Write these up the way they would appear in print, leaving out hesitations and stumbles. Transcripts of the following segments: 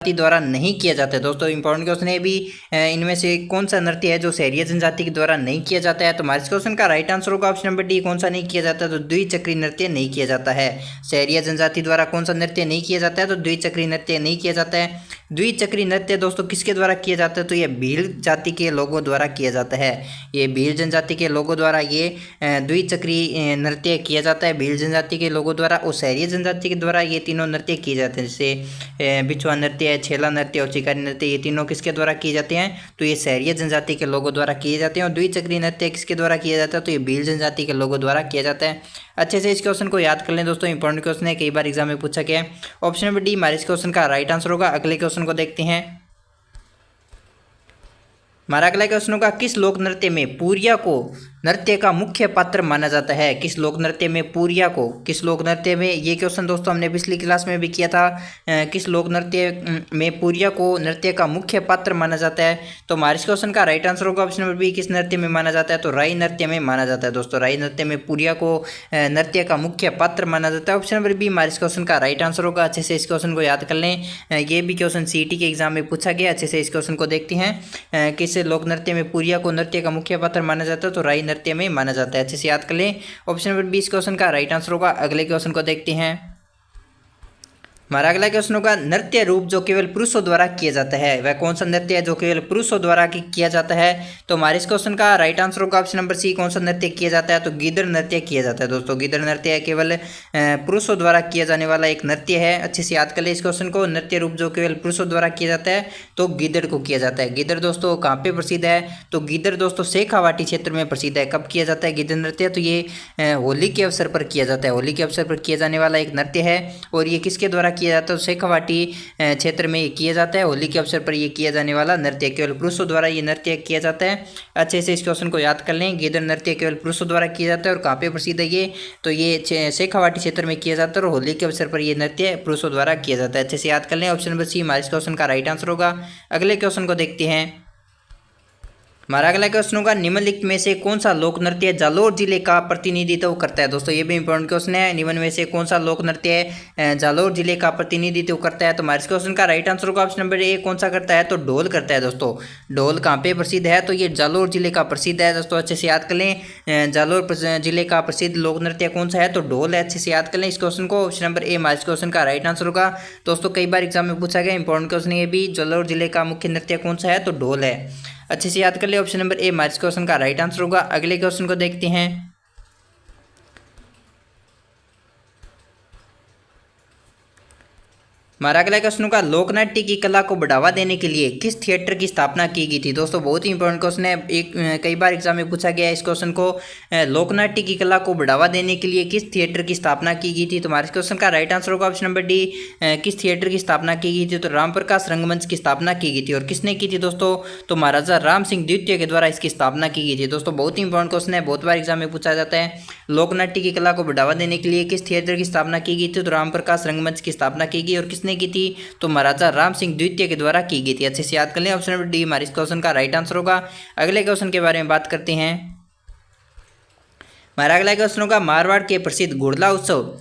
द्वारा नहीं किया जाता है। दोस्तों इंपॉर्टेंट क्वेश्चन है भी, इनमें से कौन सा नृत्य है जो सहरिया जनजाति के द्वारा नहीं किया जाता है? तो हमारे इस क्वेश्चन का राइट आंसर होगा ऑप्शन नंबर डी, कौन सा नहीं किया जाता है? तो द्विचक्री नृत्य नहीं किया जाता है। सहरिया जनजाति द्वारा कौन सा नृत्य नहीं किया जाता है? तो द्विचक्री नृत्य नहीं किया जाता है। द्विचक्री नृत्य दोस्तों किसके द्वारा किया जाता है? तो ये भील जाति के लोगों द्वारा किया जाता है। ये भील जनजाति के लोगों द्वारा ये द्विचक्री नृत्य किया जाता है, भील जनजाति के लोगों द्वारा। और सहरिया जनजाति के द्वारा ये तीनों नृत्य किए जाते हैं, जैसे बिछुआ नृत्य, छेला नृत्य और चिकारी नृत्य। ये तीनों किसके द्वारा किए जाते हैं? तो ये सहरिया जनजाति के लोगों द्वारा किए जाते हैं। और द्विचक्री नृत्य किसके द्वारा किया जाता है? तो ये भील जनजाति के लोगों द्वारा किया जाता है। अच्छे से इस क्वेश्चन को याद कर लें दोस्तों, इंपॉर्टेंट क्वेश्चन है, कई बार एग्जाम में पूछा गया है। ऑप्शन नंबर डी हमारे इस क्वेश्चन का राइट आंसर होगा। अगले क्वेश्चन को देखते हैं। हमारा अगला क्वेश्चन होगा, किस लोक नृत्य में पूरिया को नृत्य का मुख्य पात्र माना जाता है? किस लोक नृत्य में पूरिया को, किस लोक नृत्य में, ये क्वेश्चन दोस्तों हमने पिछली क्लास में भी किया था। किस लोक नृत्य में पूरिया को नृत्य का मुख्य पात्र माना जाता है? तो हमारे इस क्वेश्चन का राइट आंसर होगा ऑप्शन नंबर बी, किस नृत्य में माना जाता है? तो राई नृत्य में माना जाता है। दोस्तों राई नृत्य में पूरिया को नृत्य का मुख्य पात्र माना जाता है। ऑप्शन नंबर बी हमारे इस क्वेश्चन का राइट आंसर होगा। अच्छे से इस क्वेश्चन को याद कर लें, ये भी क्वेश्चन सीईटी के एग्जाम में पूछा गया। अच्छे से इस क्वेश्चन को देखते हैं। किस लोक नृत्य में पूरिया को नृत्य का मुख्य पात्र माना जाता है? तो राई नृत्य में माना जाता है। अच्छे से याद कर लें, ऑप्शन नंबर 20 क्वेश्चन का राइट आंसर होगा। अगले क्वेश्चन को देखते हैं। हमारा अगला क्वेश्चन होगा, नृत्य रूप जो केवल पुरुषों द्वारा किया जाता है, वह कौन सा नृत्य है जो केवल पुरुषों द्वारा किया जाता है? तो हमारे इस क्वेश्चन का राइट आंसर होगा ऑप्शन नंबर सी, कौन सा नृत्य किया जाता है? तो गिद्ध नृत्य किया जाता है। दोस्तों गिद्ध नृत्य केवल पुरुषों द्वारा किया जाने वाला एक नृत्य है। अच्छे से याद कर ले इस क्वेश्चन को, नृत्य रूप जो केवल पुरुषों द्वारा किया जाता है तो गिद्ध को किया जाता है। गिद्ध दोस्तों कहाँ पे प्रसिद्ध है? तो गिद्ध दोस्तों शेखावाटी क्षेत्र में प्रसिद्ध है। कब किया जाता है गिद्ध नृत्य? तो ये होली के अवसर पर किया जाता है। होली के अवसर पर किया जाने वाला एक नृत्य है। और ये किसके द्वारा किया जाता है? तो शेखावाटी क्षेत्र में ये किया जाता है। होली के अवसर पर ये किया जाने वाला नृत्य केवल पुरुषों द्वारा ये नृत्य किया जाता है। अच्छे से इस क्वेश्चन को याद कर लें, गिद्ध नृत्य केवल पुरुषों द्वारा किया जाता है। और कहाँ पे प्रसिद्ध है ये? तो ये शेखावाटी क्षेत्र में किया जाता है। और होली के अवसर पर ये नृत्य पुरुषों द्वारा किया जाता है। अच्छे से याद कर लें, ऑप्शन नंबर सी हमारे इस क्वेश्चन का राइट आंसर होगा। अगले क्वेश्चन को देखते हैं। हमारा अगला क्वेश्चन होगा, निम्नलिखित में से कौन सा लोक नृत्य जालोर जिले का प्रतिनिधित्व करता है? दोस्तों ये भी इंपॉर्टेंट क्वेश्चन है। निम्न में से कौन सा लोक नृत्य जालोर जिले का प्रतिनिधित्व करता है? तो हमारे इस क्वेश्चन का राइट आंसर होगा ऑप्शन नंबर ए, कौन सा करता है? तो ढोल करता है। दोस्तों ढोल कहाँ पे प्रसिद्ध है? तो ये जालोर जिले का प्रसिद्ध है। दोस्तों अच्छे से याद कर लें, जालोर जिले का प्रसिद्ध लोक नृत्य कौन सा है? तो ढोल है। अच्छे से याद कर लें इस क्वेश्चन को, ऑप्शन नंबर ए हमारे इस क्वेश्चन का राइट आंसर होगा। दोस्तों कई बार एग्जाम में पूछा गया, इंपॉर्टेंट क्वेश्चन ये भी, जालोर जिले का मुख्य नृत्य कौन सा है? तो ढोल है। अच्छे से याद कर ले, ऑप्शन नंबर ए हमारे क्वेश्चन का राइट आंसर होगा। अगले क्वेश्चन को देखते हैं। हमारा अगला क्वेश्चन का, लोकनाट्य की कला को बढ़ावा देने के लिए किस थिएटर की स्थापना की गई थी? दोस्तों बहुत ही इंपॉर्टेंट क्वेश्चन है, कई बार एग्जाम में पूछा गया है इस क्वेश्चन को। लोकनाट्य की कला को बढ़ावा देने के लिए किस थिएटर की स्थापना की गई थी? तो हमारे क्वेश्चन का राइट आंसर होगा ऑप्शन नंबर डी, किस थिएटर की स्थापना की गई थी? तो रामप्रकाश रंगमंच की स्थापना की गई थी। और किसने की थी दोस्तों? तो महाराजा राम सिंह द्वितीय के द्वारा इसकी स्थापना की गई थी। दोस्तों बहुत ही इंपॉर्टेंट क्वेश्चन है, बहुत बार एग्जाम में पूछा जाता है। लोकनाट्य की कला को बढ़ावा देने के लिए किस थिएटर की स्थापना की गई थी? तो रामप्रकाश रंगमंच की स्थापना की गई। और किसने की थी? तो महाराजा राम सिंह द्वितीय के द्वारा की गई थी। अच्छे से याद कर लें, ऑप्शन नंबर डी हमारे इस क्वेश्चन का राइट आंसर होगा। अगले क्वेश्चन के बारे में बात करते हैं। हमारा अगला क्वेश्चन होगा, मारवाड़ के प्रसिद्ध घुड़ला उत्सव,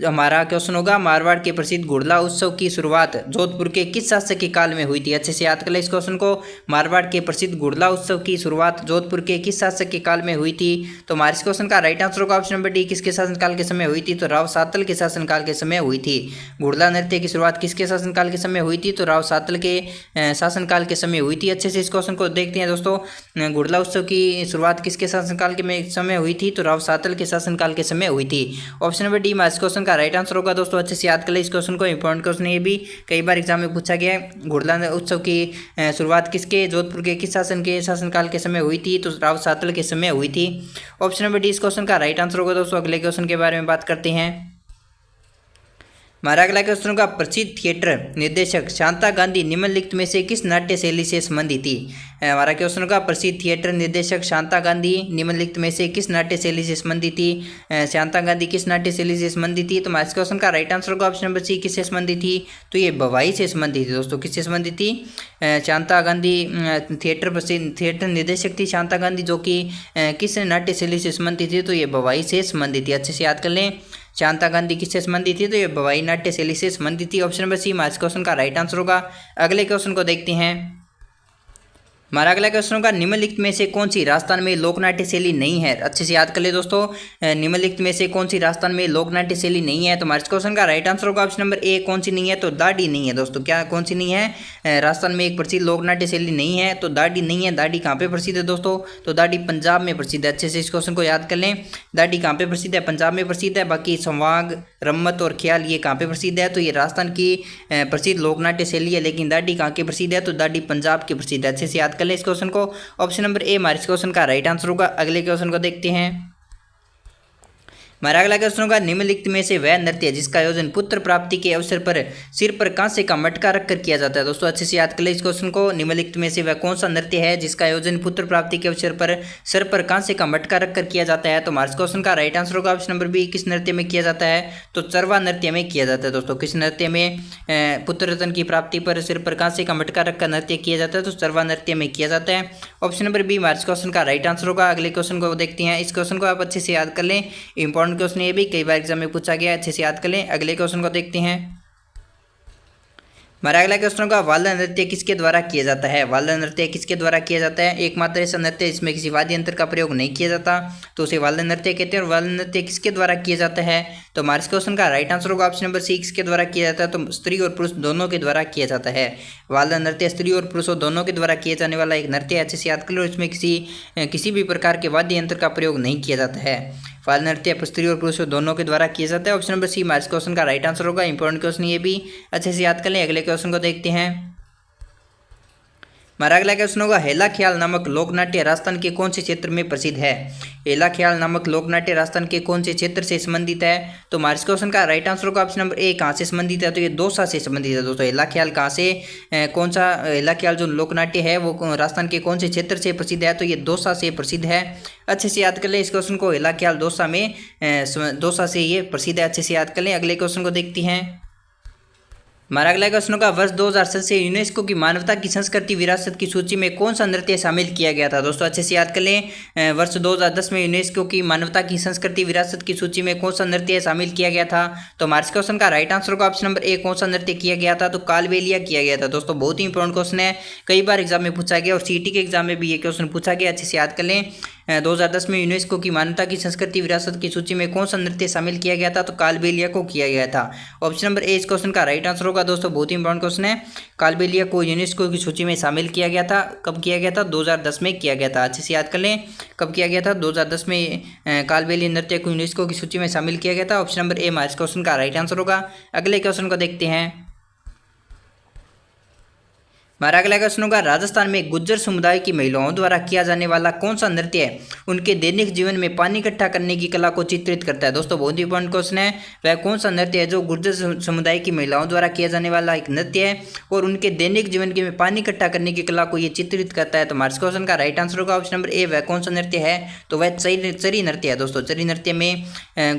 हमारा क्वेश्चन होगा, मारवाड़ के प्रसिद्ध घुड़ला उत्सव की शुरुआत जोधपुर के किस शासक के काल में हुई थी? अच्छे से याद कर ले इस क्वेश्चन को, मारवाड़ के प्रसिद्ध घुड़ला उत्सव की शुरुआत जोधपुर के किस शासक के काल में हुई थी? तो हमारे इस क्वेश्चन का राइट आंसर होगा ऑप्शन नंबर डी, किसके शासनकाल के समय हुई थी? तो राव सातल के शासनकाल के समय हुई थी। घुड़ला नृत्य की शुरुआत किसके शासनकाल के समय हुई थी? तो राव सातल के शासनकाल के समय हुई थी। अच्छे से इस क्वेश्चन को देखते हैं दोस्तों, घुड़ला उत्सव की शुरुआत किसके शासनकाल के समय हुई थी? तो राव सातल के शासनकाल के समय हुई थी। ऑप्शन नंबर डी हमारे इस क्वेश्चन का राइट आंसर होगा। दोस्तों अच्छे से याद कर ले इस क्वेश्चन को, इंपॉर्टेंट क्वेश्चन ये भी कई बार एग्जाम में पूछा गया है। घुड़ला उत्सव की शुरुआत किसके, जोधपुर के किस शासनकाल के समय हुई थी? तो राव सातल के समय हुई थी। ऑप्शन नंबर डी इस क्वेश्चन का राइट आंसर होगा। दोस्तों अगले क्वेश्चन के बारे में बात करते हैं। हमारा अगला क्वेश्चन का, प्रसिद्ध थिएटर निर्देशक शांता गांधी निम्नलिखित में से किस नाट्य शैली से संबंधित थी? हमारा क्वेश्चन का, प्रसिद्ध थिएटर निर्देशक शांता गांधी निम्नलिखित में से किस नाट्य शैली से संबंधित थी? शांता गांधी किस नाट्य शैली से संबंधित थी? तो हमारे क्वेश्चन का राइट आंसर होगा ऑप्शन नंबर सी, किससे संबंधित थी? तो ये बवाई से संबंधित थी। दोस्तों किससे संबंधित थी? शांता गांधी थिएटर निर्देशक थी शांता गांधी, जो कि किस नाट्य शैली से संबंधित थी? तो ये बवाई से संबंधित थी। अच्छे से याद कर लें, शांता गांधी किससे संबंधित थी? तो ये भवाई नाट्य शैली से संबंधित थी। ऑप्शन नंबर सी हमारे इस क्वेश्चन का राइट आंसर होगा। अगले क्वेश्चन को देखते हैं। हमारा अगला क्वेश्चन होगा, निम्नलिखित में से कौन सी राजस्थान में लोक नाट्य शैली नहीं है? अच्छे से याद कर ले दोस्तों, निम्नलिखित में से कौन सी राजस्थान में लोक नाट्य शैली नहीं है? तो हमारे क्वेश्चन का राइट आंसर होगा ऑप्शन नंबर ए, कौन सी नहीं है? तो दाढ़ी नहीं है दोस्तों। क्या कौन सी नहीं है? राजस्थान में एक प्रसिद्ध लोक नाट्य शैली नहीं है, तो दाढ़ी नहीं है। दाढ़ी कहाँ पे प्रसिद्ध है दोस्तों? तो दाढ़ी पंजाब में प्रसिद्ध है। अच्छे से इस क्वेश्चन को याद कर लें। दाढ़ी कहाँ पे प्रसिद्ध है? पंजाब में प्रसिद्ध है। बाकी संवाग, रम्मत और ख्याल ये कहाँ पे प्रसिद्ध है? तो ये राजस्थान की प्रसिद्ध लोक नाट्य शैली है। लेकिन दाढ़ी कहाँ की प्रसिद्ध है? तो दाढ़ी पंजाब की प्रसिद्ध है। अच्छे से याद कर लें इस क्वेश्चन को। ऑप्शन नंबर ए हमारे इस क्वेश्चन का राइट आंसर होगा। अगले क्वेश्चन को देखते हैं। हमारा अगला क्वेश्चन होगा, निम्नलिखित में से वह नृत्य जिसका आयोजन पुत्र प्राप्ति के अवसर पर सिर पर कांसे का मटका रखकर किया जाता है? दोस्तों अच्छे से याद कर ले इस क्वेश्चन को। निम्नलिखित में से वह कौन सा नृत्य है जिसका आयोजन पुत्र प्राप्ति के अवसर पर सिर पर कांसे का मटका रखकर किया जाता है? तो हमारे इस क्वेश्चन का राइट आंसर होगा ऑप्शन नंबर बी, किस नृत्य में किया जाता है? तो चरवा नृत्य में किया जाता है दोस्तों। किस नृत्य में पुत्र रत्न की प्राप्ति पर सिर पर कांसे का मटका रखकर नृत्य किया जाता है? तो चरवा नृत्य में किया जाता है। ऑप्शन नंबर बी हमारे इस क्वेश्चन का राइट आंसर होगा। अगले क्वेश्चन को देखते हैं। इस क्वेश्चन को आप अच्छे से याद कर लें, इंपॉर्टेंट क्वेश्चन ये भी कई बार एग्जाम में पूछा गया है। अच्छे से याद कर लें। अगले क्वेश्चन को देखते हैं। हमारा अगला क्वेश्चन होगा, वाल्ला नृत्य किसके द्वारा किया जाता है? वाल्ला नृत्य किसके द्वारा किया जाता है? एकमात्र ऐसा नृत्य जिसमें किसी वाद्य यंत्र का प्रयोग नहीं किया जाता, तो उसे वाल्ला नृत्य कहते हैं। और वाल्ला नृत्य किसके द्वारा किया जाता है? तो हमारे इस क्वेश्चन का राइट आंसर होगा ऑप्शन नंबर सी, किसके द्वारा किया जाता है? तो स्त्री और पुरुष दोनों के द्वारा किया जाता है। वाल्ला नृत्य स्त्री और पुरुषों दोनों के द्वारा किया जाने वाला एक नृत्य है। अच्छे से याद कर लो। इसमें किसी भी प्रकार के वाद्य यंत्र का प्रयोग नहीं किया जाता है। वाल्ला नृत्य स्त्री और पुरुषों दोनों के द्वारा किया जाता है। ऑप्शन नंबर सी हमारे इस क्वेश्चन का राइट आंसर होगा। इंपॉर्टेंट क्वेश्चन ये भी अच्छे से याद कर लें। अगले क्वेश्चन को देखते हैं। हमारा अगला क्वेश्चन होगा, हेला ख्याल नामक लोकनाट्य राजस्थान के कौन से क्षेत्र में प्रसिद्ध है? हेला ख्याल नामक लोकनाट्य राजस्थान के कौन से क्षेत्र से संबंधित है? तो हमारे इस क्वेश्चन का राइट आंसर होगा ऑप्शन नंबर ए, कहाँ से संबंधित है? तो ये दौसा से संबंधित है दोस्तों। हेला ख्याल कहाँ से, कौन सा हेला ख्याल जो लोकनाट्य है वो राजस्थान के कौन से क्षेत्र से प्रसिद्ध है? तो ये दौसा से प्रसिद्ध है। अच्छे से याद कर लें इस क्वेश्चन को। हेला ख्याल दौसा से ये प्रसिद्ध है। अच्छे से याद कर लें। अगले क्वेश्चन को देखते हैं। हमारा अगला क्वेश्चन होगा, वर्ष 2007 से यूनेस्को की मानवता की संस्कृति विरासत की सूची में कौन सा नृत्य शामिल किया गया था? दोस्तों अच्छे से याद कर लें। वर्ष 2010 में यूनेस्को की मानवता की संस्कृति विरासत की सूची में कौन सा नृत्य शामिल किया गया था? तो हमारे क्वेश्चन का राइट आंसर होगा ऑप्शन नंबर ए, कौन सा नृत्य किया गया था? तो कालबेलिया किया गया था दोस्तों। बहुत ही इंपॉर्टेंट क्वेश्चन है, कई बार एग्जाम में पूछा गया और सीटी के एग्जाम में भी ये क्वेश्चन पूछा गया। अच्छे से याद कर लें। 2010 में यूनेस्को की मानवता की संस्कृति विरासत की सूची में कौन सा नृत्य शामिल किया गया था? तो कालबेलिया को किया गया था। ऑप्शन नंबर ए इस क्वेश्चन का राइट आंसर होगा दोस्तों। बहुत ही इंपॉर्टेंट क्वेश्चन है। कालबेलिया को यूनेस्को की सूची में शामिल किया गया था। कब किया गया था? 2010 में किया गया था। अच्छे से याद कर लें, कब किया गया था? 2010 में कालबेलिया नृत्य को यूनेस्को की सूची में शामिल किया गया था। ऑप्शन नंबर ए हमारे इस क्वेश्चन का राइट आंसर होगा। अगले क्वेश्चन को देखते हैं। हमारा अगला क्वेश्चन होगा, राजस्थान में गुज्जर समुदाय की महिलाओं द्वारा किया जाने वाला कौन सा नृत्य है उनके दैनिक जीवन में पानी इकट्ठा करने की कला को चित्रित करता है? दोस्तों बहुत इंपॉर्टेंट क्वेश्चन है। वह कौन सा नृत्य है जो गुज्जर समुदाय की महिलाओं द्वारा किया जाने वाला एक नृत्य है और उनके दैनिक जीवन के में पानी इकट्ठा करने की कला को ये चित्रित करता है? तो हमारे क्वेश्चन का राइट आंसर होगा ऑप्शन नंबर ए, वह कौन सा नृत्य है? तो वह चरी नृत्य है दोस्तों। चरी नृत्य में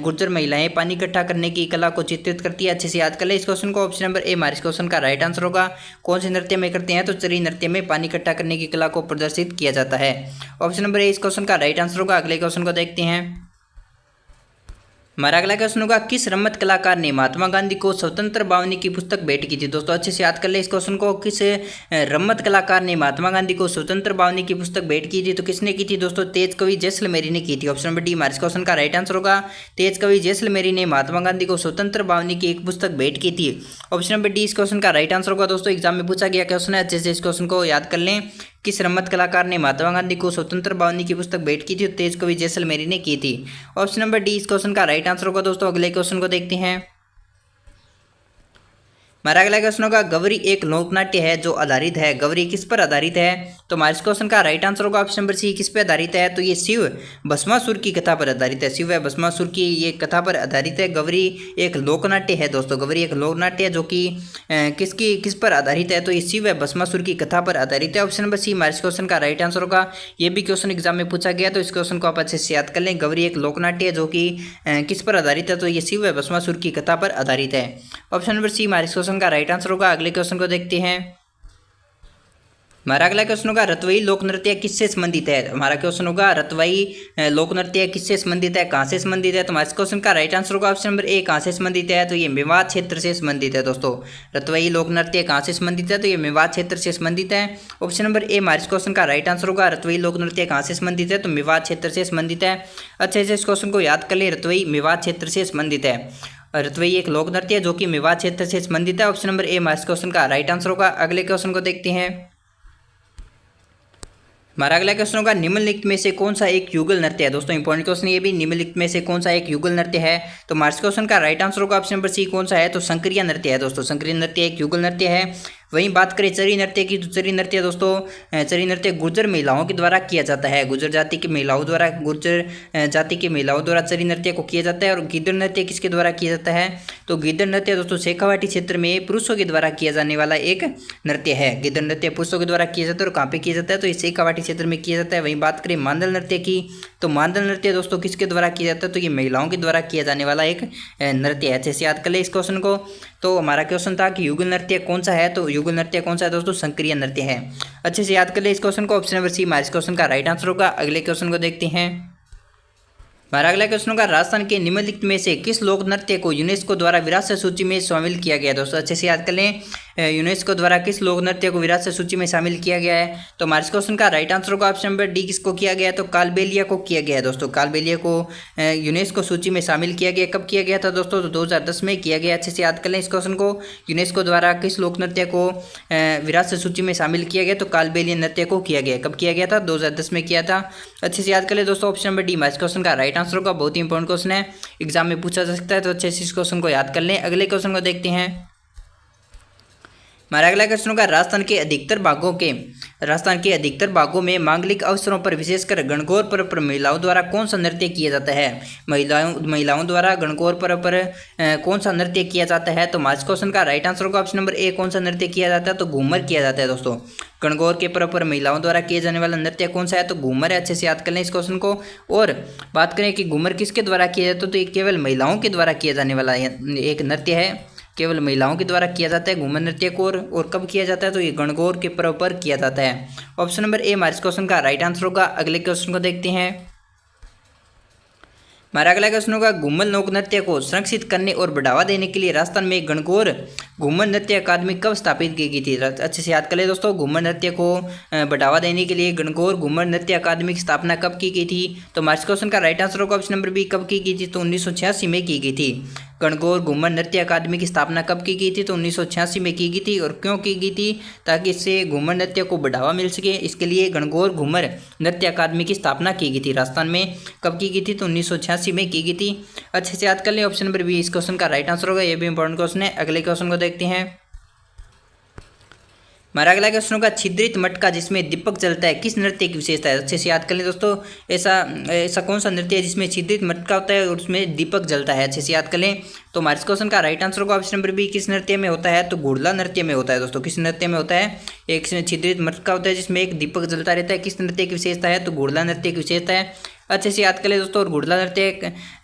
गुज्जर महिलाएं पानी इकट्ठा करने की कला को चित्रित करती है। अच्छे से याद कर ले इस क्वेश्चन को। ऑप्शन नंबर ए हमारे क्वेश्चन का राइट आंसर होगा। कौन से नृत्य में करते हैं? तो चरी नृत्य में पानी इकट्ठा करने की कला को प्रदर्शित किया जाता है। ऑप्शन नंबर ए इस क्वेश्चन का राइट आंसर होगा। अगले क्वेश्चन को देखते हैं। हमारा अगला क्वेश्चन होगा, किस रम्मत कलाकार ने महात्मा गांधी को स्वतंत्र बावनी की पुस्तक भेंट की थी? दोस्तों अच्छे से याद कर ले इस क्वेश्चन को। किस रम्मत कलाकार ने महात्मा गांधी को स्वतंत्र बावनी की पुस्तक भेंट की थी? तो किसने की थी दोस्तों? तेज कवि जैसलमेरी ने की थी। ऑप्शन नंबर डी हमारे इस क्वेश्चन का राइट आंसर होगा। तेज कवि जैसलमेरी ने महात्मा गांधी को स्वतंत्र बावनी की एक पुस्तक भेंट की थी। ऑप्शन नंबर डी इस क्वेश्चन का राइट आंसर होगा दोस्तों। एग्जाम में पूछा गया क्वेश्चन है। अच्छे से इस क्वेश्चन को याद कर लें। किस रम्मत कलाकार ने महात्मा गांधी को स्वतंत्र बावनी की पुस्तक भेंट की थी? तेज कवि जैसलमेरी ने की थी। ऑप्शन नंबर डी इस क्वेश्चन का राइट आंसर होगा दोस्तों। अगले क्वेश्चन को देखते हैं। हमारा अगला क्वेश्चन होगा, गवरी एक लोकनाट्य है जो आधारित है। गवरी किस पर आधारित है? तो हमारे इस क्वेश्चन का राइट आंसर होगा ऑप्शन नंबर सी, किस पर आधारित है? तो ये शिव भस्मासुर की कथा पर आधारित है। शिव भस्मासुर की ये कथा पर आधारित है। गवरी एक लोकनाट्य है दोस्तों। गवरी एक लोकनाट्य है जो कि किस पर आधारित है? तो ये शिव भस्मासुर की कथा पर आधारित है। ऑप्शन नंबर सी हमारे इस क्वेश्चन का राइट आंसर होगा। ये भी क्वेश्चन एग्जाम में पूछा गया, तो इस क्वेश्चन को आप अच्छे से याद कर लें। गवरी एक लोकनाट्य है जो कि किस पर आधारित है? तो ये शिव भस्मासुर की कथा पर आधारित है। ऑप्शन नंबर सी हमारे इस क्वेश्चन का राइट आंसर होगा। अगले क्वेश्चन को देखते हैं। हमारा अगला क्वेश्चन होगा रतवई लोक नृत्य किससे संबंधित है। हमारा क्वेश्चन होगा रतवई लोक नृत्य किससे संबंधित है, कहाँ से संबंधित है। तो हमारे क्वेश्चन का राइट आंसर होगा ऑप्शन नंबर ए, कहाँ से संबंधित है, तो ये मेवात क्षेत्र से संबंधित है दोस्तों। रतवई लोक नृत्य कहाँ से संबंधित है, तो ये मेवात क्षेत्र से संबंधित है। ऑप्शन नंबर ए हमारे क्वेश्चन का राइट आंसर होगा रतवई लोक नृत्य कहाँ से संबंधित है, तो मेवात क्षेत्र से संबंधित है। अच्छे से इस क्वेश्चन को याद कर ले, रतवई मेवात क्षेत्र से संबंधित है। रतवई एक लोक नृत्य है जो कि मेवात क्षेत्र से संबंधित है। ऑप्शन नंबर ए हमारे क्वेश्चन का राइट आंसर होगा। अगले क्वेश्चन को देखते हैं। हमारा अगला क्वेश्चन होगा निम्नलिखित में से कौन सा एक युगल नृत्य है। दोस्तों इंपॉर्टेंट क्वेश्चन ये भी, निम्नलिखित में से कौन सा एक युगल नृत्य है। तो हमारे क्वेश्चन का राइट आंसर होगा ऑप्शन नंबर सी, कौन सा है, तो संक्रिया नृत्य है दोस्तों। संक्रिय नृत्य एक युगल नृत्य है। वहीं बात करें चरी नृत्य की, तो चरी नृत्य दोस्तों, चरी नृत्य गुर्जर महिलाओं के द्वारा किया जाता है। गुर्जर जाति की महिलाओं द्वारा, गुर्जर जाति की महिलाओं द्वारा चरी नृत्य को किया जाता है। और गिद्दड़ नृत्य किसके द्वारा किया जाता है, तो गिद्दड़ नृत्य दोस्तों शेखावाटी क्षेत्र में पुरुषों के द्वारा किया जाने वाला एक नृत्य है। गिद्दड़ नृत्य पुरुषों के द्वारा किया जाता है। और कहाँ पे किया जाता है, तो ये शेखावाटी क्षेत्र में किया जाता है। वहीं बात करें मांदल नृत्य की, तो मांदल नृत्य दोस्तों किसके द्वारा किया जाता है, तो ये महिलाओं के द्वारा किया जाने वाला एक नृत्य है। अच्छे से याद कर ले इस क्वेश्चन को। तो हमारा क्वेश्चन था कि युगल नृत्य कौन सा है, तो युगल नृत्य कौन सा है दोस्तों, संक्रिय नृत्य है। अच्छे से याद कर ले इस क्वेश्चन को। ऑप्शन नंबर सी हमारे इस क्वेश्चन का राइट आंसर होगा। अगले क्वेश्चन को देखते हैं। हमारा अगला क्वेश्चन होगा राजस्थान के निम्नलिखित में से किस लोक नृत्य को यूनेस्को द्वारा विरासत सूची में शामिल किया गया है। दोस्तों अच्छे से याद कर लें, यूनेस्को द्वारा किस लोक नृत्य को विरासत सूची में शामिल किया गया है। तो हमारे क्वेश्चन का राइट आंसर होगा ऑप्शन नंबर डी, किसको किया गया है, तो कालबेलिया को किया गया है दोस्तों। कालबेलिया को यूनेस्को सूची में शामिल किया गया। कब किया गया था दोस्तों, तो 2010 में किया गया। अच्छे से याद कर लें इस क्वेश्चन को। यूनेस्को द्वारा किस लोक नृत्य को विरासत सूची में शामिल किया गया, तो कालबेलिया नृत्य को किया गया। कब किया गया था, 2010 में किया था। अच्छे से याद कर ले दोस्तों। ऑप्शन नंबर डी हमारे क्वेश्चन का राइट आंसर होगा। बहुत ही इंपॉर्टेंट क्वेश्चन है, एग्जाम में पूछा जा सकता है, तो अच्छे से इस क्वेश्चन को याद कर लें। अगले क्वेश्चन को देखते हैं। हमारा अगला क्वेश्चन होगा राजस्थान के अधिकतर भागों में मांगलिक अवसरों पर विशेषकर गणगौर पर्व पर महिलाओं द्वारा कौन सा नृत्य किया जाता है। महिलाओं द्वारा गणगौर पर्व पर कौन सा नृत्य किया जाता है। तो हमारे क्वेश्चन का राइट आंसर होगा ऑप्शन नंबर ए, कौन सा नृत्य किया जाता है, तो घूमर किया जाता है दोस्तों। गणगौर के पर्व पर महिलाओं द्वारा किए जाने वाला नृत्य कौन सा है, तो घूमर है। अच्छे से याद कर लें इस क्वेश्चन को। और बात करें कि घूमर किसके द्वारा किया जाता है, तो ये केवल महिलाओं के द्वारा किया जाने वाला एक नृत्य है। केवल महिलाओं के द्वारा किया जाता है घूमर नृत्य को। और कब किया जाता है, तो ये गणगौर के पर्व पर किया जाता है। ऑप्शन नंबर ए हमारे क्वेश्चन का राइट आंसर होगा। अगले क्वेश्चन को देखते हैं। हमारा अगला क्वेश्चन होगा घूमर लोक नृत्य को संरक्षित करने और बढ़ावा देने के लिए राजस्थान में गणगौर घूमर नृत्य अकादमी कब स्थापित की गई थी। अच्छे से याद कर ले दोस्तों। घूमर नृत्य को बढ़ावा देने के लिए गणगौर घूमर नृत्य अकादमी की स्थापना कब की गई थी। तो हमारे क्वेश्चन का राइट आंसर होगा ऑप्शन नंबर बी, कब की गई थी, तो 1986 में की गई थी। गणगौर घूमर नृत्य अकादमी की स्थापना कब की गई थी, तो 1986 में की गई थी। और क्यों की गई थी, ताकि इससे घूमर नृत्य को बढ़ावा मिल सके। इसके लिए गणगौर घूमर नृत्य अकादमी की स्थापना की गई थी राजस्थान में। कब की गई थी, तो 1986 में की गई थी। अच्छे से याद कर लें। ऑप्शन नंबर बी इस क्वेश्चन का राइट आंसर होगा। ये भी इंपॉर्टेंट क्वेश्चन है। अगले क्वेश्चन को देखते हैं। हमारा अगला क्वेश्चन होगा छिद्रित मटका जिसमें दीपक जलता है किस नृत्य की विशेषता है। अच्छे से याद कर लें दोस्तों। ऐसा कौन सा नृत्य है जिसमें छिद्रित मटका होता है और उसमें दीपक जलता है। अच्छे से याद कर लें। तो हमारे क्वेश्चन का राइट आंसर होगा ऑप्शन नंबर बी, किस नृत्य में होता है, तो घुड़ला नृत्य में होता है दोस्तों। किस नृत्य में होता है, एक छिद्रित मटका होता है जिसमें एक दीपक जलता रहता है। किस नृत्य की विशेषता है, तो घुड़ला नृत्य की विशेषता है। अच्छे से याद कर ले दोस्तों। और घुड़ला नृत्य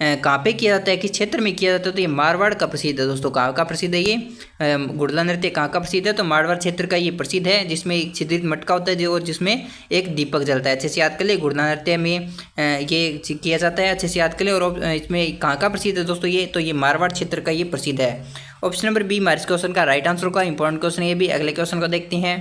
कहाँ पे किया जाता है, किस क्षेत्र में किया जाता है, तो ये मारवाड़ का प्रसिद्ध है दोस्तों। कहाँ का प्रसिद्ध है ये घुड़ला नृत्य, कहाँ का प्रसिद्ध है, तो मारवाड़ क्षेत्र का ये प्रसिद्ध है, जिसमें एक छिद्रित मटका होता है और जिसमें एक दीपक जलता है। अच्छे से याद कर ले। घुड़ला नृत्य में ये किया जाता है। अच्छे से याद कर ले। और इसमें कहाँ का प्रसिद्ध है दोस्तों ये, तो ये मारवाड़ क्षेत्र का ये प्रसिद्ध है। ऑप्शन नंबर बी हमारे क्वेश्चन का राइट आंसर होगा। इंपॉर्टेंट क्वेश्चन ये भी। अगले क्वेश्चन को देखते हैं।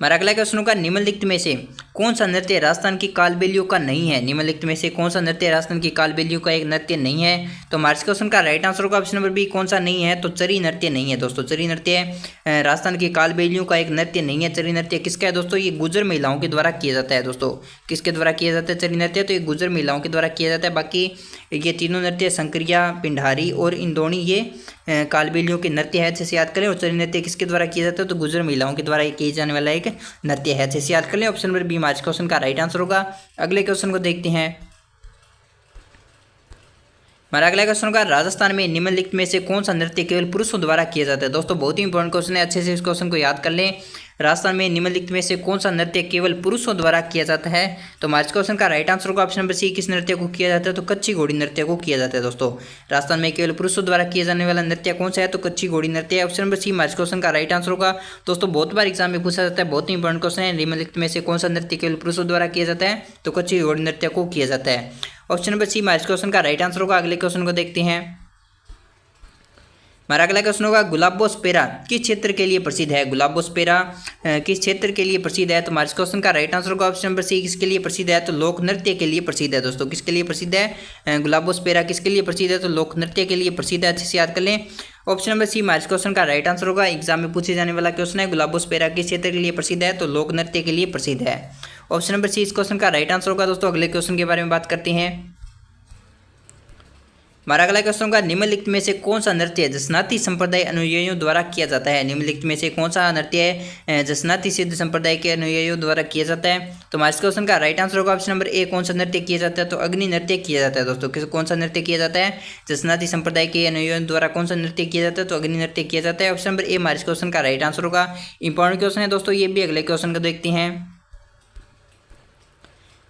हमारा अगला क्वेश्चन होगा निम्नलिखित में से कौन सा नृत्य राजस्थान की कालबेलियों का नहीं है। निम्नलिखित में से कौन सा नृत्य राजस्थान की कालबेलियों का एक नृत्य नहीं है। तो हमारे क्वेश्चन का राइट आंसर होगा ऑप्शन नंबर बी, कौन सा नहीं है, तो चरी नृत्य नहीं है दोस्तों। चरी नृत्य राजस्थान की कालबेलियों का एक नृत्य नहीं है। चरी नृत्य किसका है दोस्तों, ये गुर्जर महिलाओं के द्वारा किया जाता है दोस्तों। किसके द्वारा किया जाता है चरी नृत्य, तो ये गुर्जर महिलाओं के द्वारा किया जाता है। बाकी ये तीनों नृत्य संक्रिया, पिंडारी और इंदौनी ये कालबेलियों के नृत्य है। अच्छे से याद करें। और चरी नृत्य किसके द्वारा किया जाता है, तो गुर्जर महिलाओं के द्वारा किए जाने वाला एक नृत्य है। अच्छे से याद कर लें। ऑप्शन नंबर बी आज क्वेश्चन का राइट आंसर होगा। अगले क्वेश्चन को देखते हैं। हमारा अगला क्वेश्चन होगा राजस्थान में निम्नलिखित में से कौन सा नृत्य केवल पुरुषों द्वारा किया जाता है। दोस्तों बहुत ही इंपॉर्टेंट क्वेश्चन है। अच्छे से इस क्वेश्चन को याद कर लें। राजस्थान में निम्नलिखित में से कौन सा नृत्य केवल पुरुषों द्वारा किया जाता है? तो हमारे क्वेश्चन का राइट आंसर होगा ऑप्शन नंबर सी, किस नृत्य को किया जाता है? तो कच्ची घोड़ी नृत्य को किया जाता है दोस्तों। राजस्थान में केवल पुरुषों द्वारा किया जाने वाला नृत्य कौन सा है? तो कच्ची घोड़ी नृत्य है। ऑप्शन नंबर सी हमारे क्वेश्चन का राइट आंसर होगा। दोस्तों बहुत बार एग्जाम में पूछा जाता है, बहुत ही इंपॉर्टेंट क्वेश्चन है। निम्नलिखित में से कौन सा नृत्य केवल पुरुषों द्वारा किया जाता है? तो कच्ची घोड़ी नृत्य को किया जाता है। ऑप्शन नंबर सी हमारे क्वेश्चन का राइट आंसर होगा। अगले क्वेश्चन को देखते हैं। हमारा अगला क्वेश्चन होगा, गुलाबोस्पेरा किस क्षेत्र के लिए प्रसिद्ध है? गुलाबोस्पेरा किस क्षेत्र के लिए प्रसिद्ध है? तो हमारे क्वेश्चन का राइट आंसर होगा ऑप्शन नंबर सी, किसके लिए प्रसिद्ध है? तो लोक नृत्य के लिए प्रसिद्ध है दोस्तों। किसके लिए प्रसिद्ध है? गुलाबोस्पेरा किसके लिए प्रसिद्ध है? तो लोक नृत्य के लिए प्रसिद्ध है। अच्छे से याद कर लें। ऑप्शन नंबर सी हमारे क्वेश्चन का राइट आंसर होगा। एग्जाम में पूछे जाने वाला क्वेश्चन है, गुलाबोस्पेरा किस क्षेत्र के लिए प्रसिद्ध है? तो लोक नृत्य के लिए प्रसिद्ध है। ऑप्शन नंबर सी इस क्वेश्चन का राइट आंसर होगा। दोस्तों अगले क्वेश्चन के बारे में बात करते हैं। हमारा अगला क्वेश्चन होगा, निम्नलिखित में से कौन सा नृत्य जसनाती संप्रदाय अनुयायियों द्वारा किया जाता है? निम्नलिखित में से कौन सा नृत्य जसनाती सिद्ध संप्रदाय के अनुयायियों द्वारा किया जाता है? तो हमारे क्वेश्चन का राइट आंसर होगा ऑप्शन नंबर ए, कौन सा नृत्य किया जाता है? तो अग्नि नृत्य किया जाता है दोस्तों। कौन सा नृत्य किया जाता है? जसनाती संप्रदाय के अनुयायियों द्वारा कौन सा नृत्य किया जाता है? तो अग्नि नृत्य किया जाता है। ऑप्शन नंबर ए हमारे क्वेश्चन का राइट आंसर होगा। इंपॉर्टेंट क्वेश्चन है दोस्तों ये भी। अगले क्वेश्चन को देखते हैं।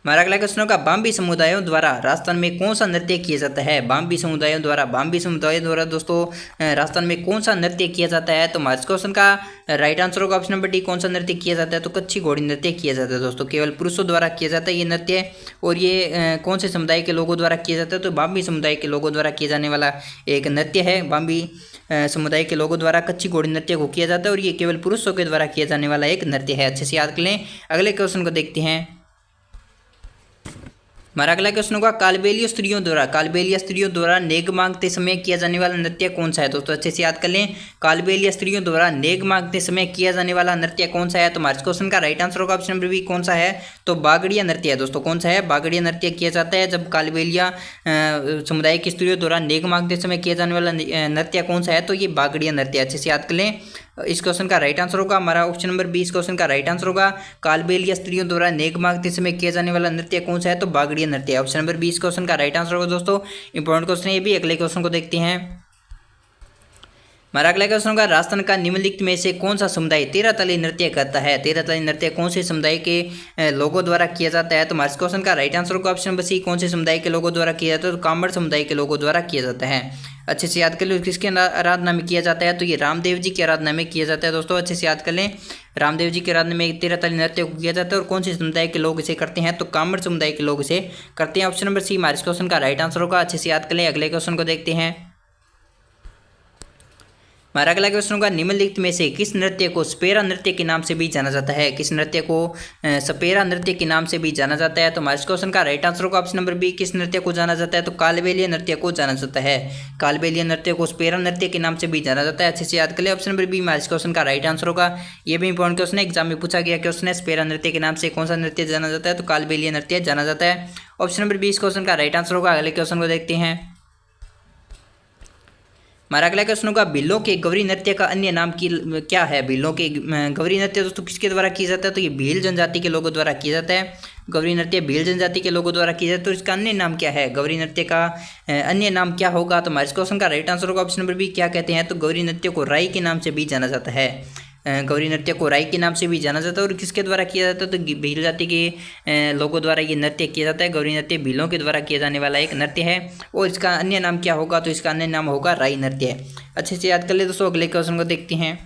हमारा अगला क्वेश्चन होगा, बाम्बी समुदायों द्वारा राजस्थान में कौन सा नृत्य किया जाता है? बाम्बी समुदायों द्वारा दोस्तों राजस्थान में कौन सा नृत्य किया जाता है? तो हमारे क्वेश्चन का राइट आंसर होगा ऑप्शन नंबर डी, कौन सा नृत्य किया जाता है? तो कच्ची घोड़ी नृत्य किया जाता है दोस्तों। केवल पुरुषों द्वारा किया जाता है ये नृत्य। और ये कौन से समुदाय के लोगों द्वारा किया जाता है? तो बाम्बी समुदाय के लोगों द्वारा किया जाने वाला एक नृत्य है। बाम्बी समुदाय के लोगों द्वारा कच्ची घोड़ी नृत्य को किया जाता है और ये केवल पुरुषों के द्वारा किया जाने वाला एक नृत्य है। अच्छे से याद कर लें। अगले क्वेश्चन को देखते हैं। हमारा अगला क्वेश्चन होगा, कालबेलिया स्त्रियों द्वारा नेग मांगते समय किया जाने वाला नृत्य कौन सा है? दोस्तों अच्छे से याद कर लें। कालबेलिया स्त्रियों द्वारा नेग मांगते समय किया जाने वाला नृत्य कौन सा है? तो हमारे क्वेश्चन का राइट आंसर होगा ऑप्शन नंबर बी, कौन सा है? तो बागड़िया नृत्य है दोस्तों। कौन सा है? बागड़िया नृत्य किया जाता है जब कालबेलिया समुदाय की स्त्रियों द्वारा नेग मांगते समय किया जाने वाला नृत्य कौन सा है? तो ये बागड़िया नृत्य। अच्छे से याद कर लें। इस क्वेश्चन का राइट आंसर होगा हमारा ऑप्शन नंबर बी। इस क्वेश्चन का राइट आंसर होगा, कालबेलिया स्त्रियों द्वारा नेग मांगते समय किया जाने वाला नृत्य कौन सा है? तो बागड़िया नृत्य। ऑप्शन नंबर बी इस क्वेश्चन का राइट आंसर होगा दोस्तों। इंपॉर्टेंट क्वेश्चन है ये भी। अगले क्वेश्चन को देखते हैं। हमारा अगला क्वेश्चन होगा, राजस्थान का निम्नलिखित में से कौन सा समुदाय तेरह तली नृत्य करता है? तेरह तली नृत्य कौन से समुदाय के लोगों द्वारा किया जाता है? तो हमारे क्वेश्चन का राइट आंसर होगा ऑप्शन नंबर सी, कौन से समुदाय के लोगों द्वारा किया जाता है? तो कामड़ समुदाय के लोगों द्वारा किया जाता है। अच्छे से याद कर लो। किसके आराधना में किया जाता है? तो ये रामदेव जी की आराधना में किया जाता है दोस्तों। अच्छे से याद कर लें। रामदेव जी की आराधना में तेरह तली नृत्य को किया जाता है। और कौन से समुदाय के लोग इसे करते हैं? तो कामड़ समुदाय के लोग इसे करते हैं। ऑप्शन नंबर सी हमारे क्वेश्चन का राइट आंसर होगा। अच्छे से याद कर लें। अगले क्वेश्चन को देखते हैं। हमारा अगला क्वेश्चन होगा, निम्नलिखित में से किस नृत्य को स्पेरा नृत्य के नाम से भी जाना जाता है? किस नृत्य को स्पेरा नृत्य के नाम से भी जाना जाता है? तो हमारे क्वेश्चन का राइट आंसर होगा ऑप्शन नंबर बी, किस नृत्य को जाना जाता है? तो कालबेलिया नृत्य को जाना जाता है। कालबेलिया नृत्य को स्पेरा नृत्य के नाम से भी जाना जाता है। अच्छे से याद कर ले। ऑप्शन नंबर बी हमारे क्वेश्चन का राइट आंसर होगा। ये भी इंपॉर्टेंट क्वेश्चन है, एग्जाम में पूछा गया क्वेश्चन है। स्पेरा नृत्य के नाम से कौन सा नृत्य जाना जाता है? तो कालबेलिया नृत्य जाना जाता है। ऑप्शन नंबर बी इस क्वेश्चन का राइट आंसर होगा। अगले क्वेश्चन को देखते हैं। हमारा अगला क्वेश्चन होगा, बिल्लों के गौरी नृत्य का अन्य नाम क्या है? बिल्लों के गौरी नृत्य दोस्तों किसके द्वारा किया जाता है? तो ये भील जनजाति के लोगों द्वारा किया जाता है। गौरी नृत्य भील जनजाति के लोगों द्वारा किया जाता है। तो इसका अन्य नाम क्या है? गौरी नृत्य का अन्य नाम क्या होगा? तो हमारे क्वेश्चन का राइट आंसर होगा ऑप्शन नंबर बी, क्या कहते हैं? तो गौरी नृत्य को राई के नाम से भी जाना जाता है। गौरी नृत्य को राई के नाम से भी जाना जाता है। और किसके द्वारा किया जाता है? तो भील जाति के लोगों द्वारा ये नृत्य किया जाता है। गौरी नृत्य भीलों के द्वारा किया जाने वाला एक नृत्य है। और इसका अन्य नाम क्या होगा? तो इसका अन्य नाम होगा राई नृत्य। अच्छे से याद कर ले दोस्तों। अगले क्वेश्चन को देखते हैं।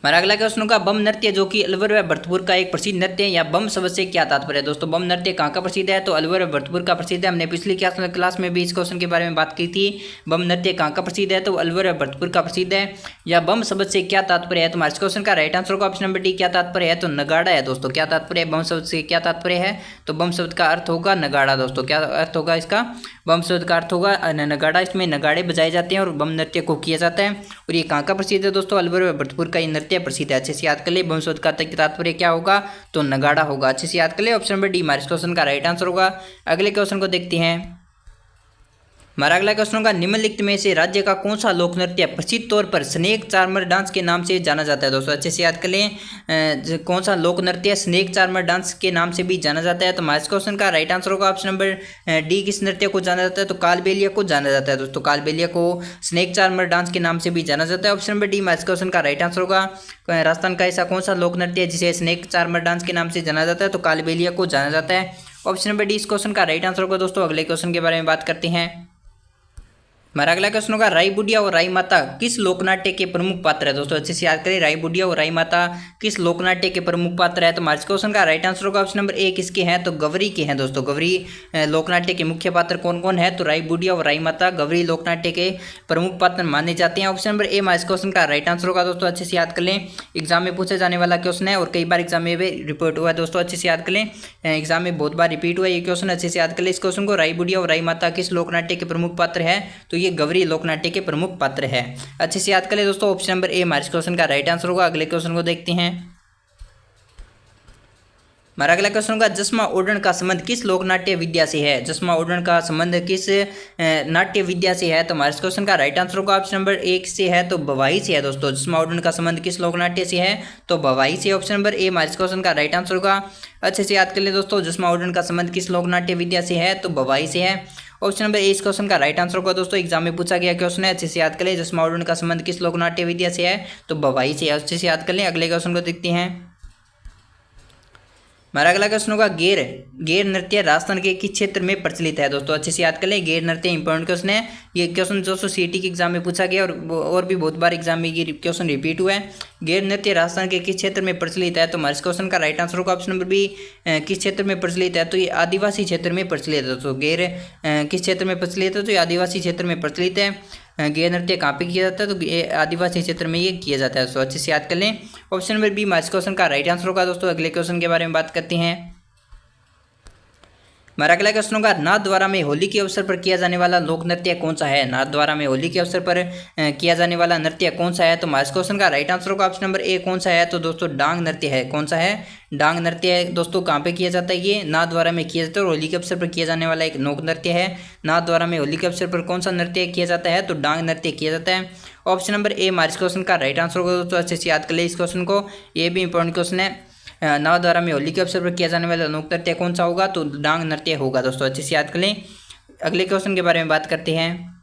हमारा अगला क्वेश्चन होगा, बम नृत्य जो कि अलवर व भरतपुर का एक प्रसिद्ध नृत्य है, या बम शब्द से क्या तात्पर्य है? दोस्तों बम नृत्य कहाँ का प्रसिद्ध है? तो अलवर व भरतपुर का प्रसिद्ध है। हमने पिछली क्लास में भी इस क्वेश्चन के बारे में बात की थी। बम नृत्य कहाँ का प्रसिद्ध है? तो अलवर व भरतपुर का प्रसिद्ध है। या बम शब्द से क्या तात्पर्य है? तो हमारे क्वेश्चन का राइट आंसर होगा ऑप्शन नंबर डी, क्या तात्पर्य है? तो नगाड़ा है दोस्तों। क्या तात्पर्य है? बम शब्द से क्या तात्पर्य है? तो बम शब्द का अर्थ होगा नगाड़ा दोस्तों। क्या अर्थ होगा इसका? बम शब्द का अर्थ होगा नगाड़ा। इसमें नगाड़े बजाए जाते हैं और बम नृत्य को किया जाता है। और ये कहाँ का प्रसिद्ध है दोस्तों? अलवर व भरतपुर का ये नृत्य प्रसिद्ध है। अच्छे से याद कर ले। बम शब्द का तात्पर्य क्या होगा? तो नगाड़ा होगा। अच्छे से याद कर ले। ऑप्शन नंबर डी हमारे क्वेश्चन का राइट आंसर होगा। अगले क्वेश्चन को देखते हैं। हमारा अगला क्वेश्चन होगा निम्नलिखित में से राज्य का कौन सा लोक नृत्य प्रसिद्ध तौर पर स्नेक चार्मर डांस के नाम से जाना जाता है। दोस्तों अच्छे से याद कर लें, कौन सा लोक नृत्य स्नेक चार्मर डांस के नाम से भी जाना जाता है। तो हमारे इस क्वेश्चन का राइट आंसर होगा ऑप्शन नंबर डी, किस नृत्य को जाना जाता है, तो कालबेलिया को जाना जाता है। दोस्तों कालबेलिया को स्नेक चार्मर डांस के नाम से भी जाना जाता है। ऑप्शन नंबर डी हमारे इस क्वेश्चन का राइट आंसर होगा। राजस्थान का ऐसा कौन सा लोक नृत्य है जिसे स्नेक चार्मर डांस के नाम से जाना जाता है, तो कालबेलिया को जाना जाता है। ऑप्शन नंबर डी इस क्वेश्चन का राइट आंसर होगा। दोस्तों अगले क्वेश्चन के बारे में बात करते हैं। हमारा अगला क्वेश्चन होगा राई बुढ़िया और राई माता किस लोकनाट्य के प्रमुख पात्र है। दोस्तों अच्छे से याद करें, राई बुढ़िया और राई माता किस लोकनाट्य के प्रमुख पात्र है। तो हमारे क्वेश्चन का राइट आंसर होगा ऑप्शन नंबर ए, किसके हैं, तो गवरी के हैं। दोस्तों गवरी लोकनाट्य के मुख्य पात्र कौन कौन है, तो राई बुढ़िया और राई माता गवरी लोकनाट्य के प्रमुख पात्र माने जाते हैं। ऑप्शन नंबर ए हमारे क्वेश्चन का राइट आंसर होगा। दोस्तों अच्छे से याद कर लें, एग्जाम में पूछे जाने वाला क्वेश्चन है और कई बार एग्जाम में भी रिपीट हुआ है। दोस्तों अच्छे से याद कर लें, एग्जाम में बहुत बार रिपीट हुआ है ये क्वेश्चन, अच्छे से याद कर लें इस क्वेश्चन को। राई बुढ़िया और राई माता किस लोकनाट्य के प्रमुख पात्र है, तो ये गवरी लोकनाट्य के प्रमुख पात्र है। अच्छे से याद कर ले दोस्तों, ऑप्शन नंबर ए हमारे क्वेश्चन का राइट आंसर होगा। अगले क्वेश्चन को देखते हैं। हमारा अगला क्वेश्चन होगा जसमा ओढ़ण का संबंध किस लोकनाट्य विद्या से है। जसमा ओढ़ण का संबंध किस नाट्य विद्या से है, तो हमारे क्वेश्चन का राइट आंसर होगा ऑप्शन नंबर ए से है, तो भवाई से है। दोस्तों जसमा ओढ़ण का संबंध किस लोकनाट्य से है, तो भवाई से। ऑप्शन नंबर ए हमारे क्वेश्चन का राइट आंसर होगा। अच्छे से याद कर ले दोस्तों, जसमा ओढ़ण का संबंध किस लोकनाट्य विद्या से है, तो भवाई से है। ऑप्शन नंबर ए इस क्वेश्चन का राइट आंसर होगा। दोस्तों एग्जाम में पूछा गया क्वेश्चन है, अच्छे से याद कर ले, जसमा ओढ़ण का संबंध किस लोकनाट्य विद्या से है, तो भवाई से है। अच्छे से याद कर लें। अगले क्वेश्चन को देखते हैं। हमारा अगला क्वेश्चन होगा गेर नृत्य राजस्थान के किस क्षेत्र में प्रचलित है। दोस्तों अच्छे से याद कर लें, गेर नृत्य इंपॉर्टेंट क्वेश्चन है। ये क्वेश्चन दोस्तों सीटी के एग्जाम में पूछा गया और भी बहुत बार एग्जाम में ये क्वेश्चन रिपीट हुआ है। गेर नृत्य राजस्थान के किस क्षेत्र में प्रचलित है, तो हमारे क्वेश्चन का राइट आंसर होगा ऑप्शन नंबर बी, किस क्षेत्र में प्रचलित है, तो ये आदिवासी क्षेत्र में प्रचलित है। दोस्तों गेर किस क्षेत्र में प्रचलित है, तो ये आदिवासी क्षेत्र में प्रचलित है। गेर नृत्य कहाँ पे किया जाता है, तो ये आदिवासी क्षेत्र में ये किया जाता है। तो अच्छे से याद कर लें, ऑप्शन नंबर बी हमारे क्वेश्चन का राइट आंसर होगा। दोस्तों अगले क्वेश्चन के बारे में बात करते हैं। हमारा अगला क्वेश्चन होगा नाथद्वारा में होली के अवसर पर किया जाने वाला लोक नृत्य कौन सा है। नाथद्वारा में होली के अवसर पर किया जाने वाला नृत्य कौन सा है, तो हमारे क्वेश्चन का राइट आंसर होगा ऑप्शन नंबर ए, कौन सा है, तो दोस्तों डांग नृत्य है। कौन सा है, डांग नृत्य है। दोस्तों कहाँ पे किया जाता है, ये नाथद्वारा में किया जाता है और होली के अवसर पर किया जाने वाला एक लोक नृत्य है। नाथद्वारा में होली के अवसर पर कौन सा नृत्य किया जाता है, तो डांग नृत्य किया जाता है। ऑप्शन नंबर ए हमारे क्वेश्चन का राइट आंसर होगा। दोस्तों अच्छे से याद कर ले इस क्वेश्चन को, ये भी इंपॉर्टेंट क्वेश्चन है। नाथद्वारा में होली के अवसर पर किया जाने वाला लोक नृत्य कौन सा होगा, तो डांग नृत्य होगा। दोस्तों अच्छे से याद कर लें। अगले क्वेश्चन के बारे में बात करते हैं।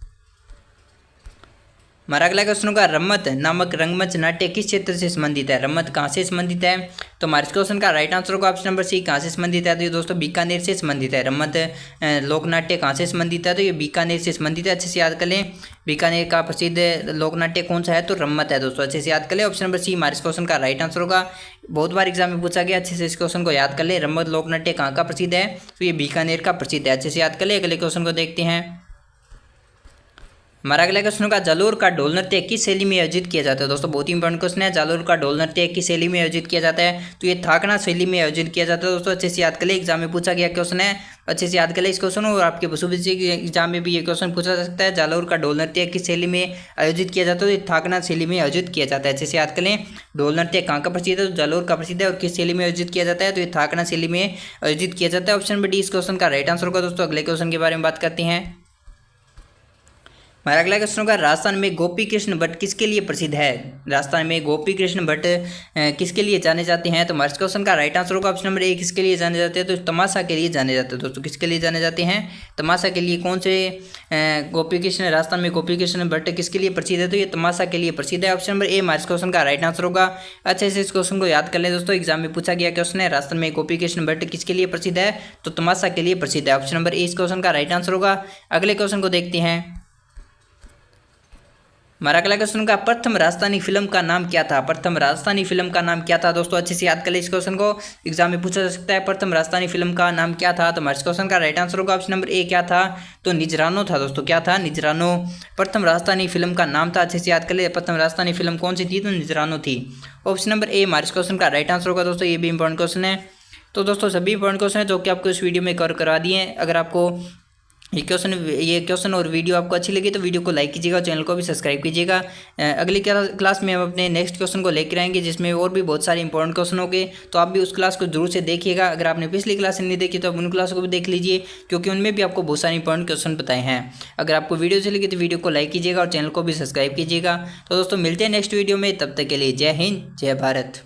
हमारा अगला क्वेश्चन होगा रम्मत नामक रंगमंच नाट्य किस क्षेत्र से संबंधित है। रम्मत कहाँ से संबंधित है, तो हमारे क्वेश्चन का राइट आंसर होगा ऑप्शन नंबर सी, कहाँ से संबंधित है, तो ये दोस्तों बीकानेर से संबंधित है। रम्मत लोकनाट्य कहाँ से संबंधित है, तो ये बीकानेर से संबंधित है। अच्छे से याद कर लें, बीकानेर का प्रसिद्ध लोकनाट्य कौन सा है, तो रम्मत है। दोस्तों अच्छे से याद कर लें, ऑप्शन नंबर सी हमारे क्वेश्चन का राइट आंसर होगा। बहुत बार एग्जाम में पूछा गया, अच्छे से इस क्वेश्चन को याद कर ले। रम्मत लोकनाट्य कहाँ का प्रसिद्ध है, तो ये बीकानेर का प्रसिद्ध है। अच्छे से याद कर ले। अगले क्वेश्चन को देखते हैं। हमारा अगला क्वेश्चन होगा जालोर का ढोल नृत्य किस शैली में आयोजित किया जाता है। दोस्तों बहुत ही इंपॉर्टेंट क्वेश्चन है, जालोर का ढोल नृत्य किस शैली में आयोजित किया जाता है, तो ये थाकना शैली में आयोजित किया जाता है। दोस्तों अच्छे से याद कर ले, एग्जाम में पूछा गया क्वेश्चन है, अच्छे से याद कर ले इस क्वेश्चन और आपके बसुबसी के एग्जाम में भी ये क्वेश्चन पूछा जा सकता है। जालोर का ढोल नृत्य किस शैली में आयोजित किया जाता है, तो ये थाकना शैली में आयोजित किया जाता है। अच्छे से याद कर लें, ढोल नृत्य कहाँ का प्रसिद्ध है, तो जालोर का प्रसिद्ध है और किस शैली में आयोजित किया जाता है, तो ये थाकना शैली में आयोजित किया जाता है। ऑप्शन नंबर डी इस क्वेश्चन का राइट आंसर होगा। दोस्तों अगले क्वेश्चन के बारे में बात करते हैं। हमारा अगला क्वेश्चन होगा राजस्थान में गोपी कृष्ण भट्ट किसके लिए प्रसिद्ध है। राजस्थान में गोपी कृष्ण भट्ट किसके लिए जाने जाते हैं, तो हमारे क्वेश्चन का राइट आंसर होगा ऑप्शन नंबर ए, किसके लिए जाने जाते हैं, तो तमाशा के लिए जाने जाते हैं। दोस्तों किसके लिए जाने जाते हैं, तमाशा के लिए। कौन से गोपी कृष्ण, राजस्थान में गोपी कृष्ण भट्ट किसके लिए प्रसिद्ध है, तो ये तमाशा के लिए प्रसिद्ध है। ऑप्शन नंबर ए हमारे क्वेश्चन का राइट आंसर होगा। अच्छे से इस क्वेश्चन को याद कर लें दोस्तों, एग्जाम में पूछा गया क्वेश्चन है, राजस्थान में गोपी कृष्ण भट्ट किसके लिए प्रसिद्ध है, तो तमाशा के लिए प्रसिद्ध है। ऑप्शन नंबर ए इस क्वेश्चन का राइट आंसर होगा। अगले क्वेश्चन को देखते हैं। हमारा अगला क्वेश्चन का प्रथम राजस्थानी फिल्म का नाम क्या था। प्रथम राजस्थानी फिल्म का नाम क्या था। दोस्तों अच्छे से याद कर ले इस क्वेश्चन को, एग्जाम में पूछा जा सकता है। प्रथम राजस्थानी फिल्म का नाम क्या था, तो हमारे क्वेश्चन का राइट आंसर होगा ऑप्शन नंबर ए, क्या था, तो निजरानो था। दोस्तों क्या था, निजरानो प्रथम राजस्थानी फिल्म का नाम था। अच्छे से याद कर ले, प्रथम राजस्थानी फिल्म कौन सी थी, तो निजरानो थी। ऑप्शन नंबर ए हमारे क्वेश्चन का राइट आंसर होगा। दोस्तों ये भी इंपॉर्टेंट क्वेश्चन है। तो दोस्तों सभी इंपॉर्टेंट क्वेश्चन है जो कि आपको इस वीडियो में कवर करवा दिए हैं। अगर आपको ये क्वेश्चन और वीडियो आपको अच्छी लगी तो वीडियो को लाइक कीजिएगा, चैनल को भी सब्सक्राइब कीजिएगा। अगली क्लास में हम अपने नेक्स्ट क्वेश्चन को लेकर आएंगे जिसमें और भी बहुत सारे इंपॉर्टेंट क्वेश्चन होंगे, तो आप भी उस क्लास को जरूर से देखिएगा। अगर आपने पिछली क्लास नहीं देखी तो आप उन क्लास को भी देख लीजिए, क्योंकि उनमें भी आपको बहुत सारे इंपॉर्टेंट क्वेश्चन बताए हैं। अगर आपको वीडियो अच्छी लगी तो वीडियो को लाइक कीजिएगा और चैनल को भी सब्सक्राइब कीजिएगा। तो दोस्तों मिलते हैं नेक्स्ट वीडियो में, तब तक के लिए जय हिंद जय भारत।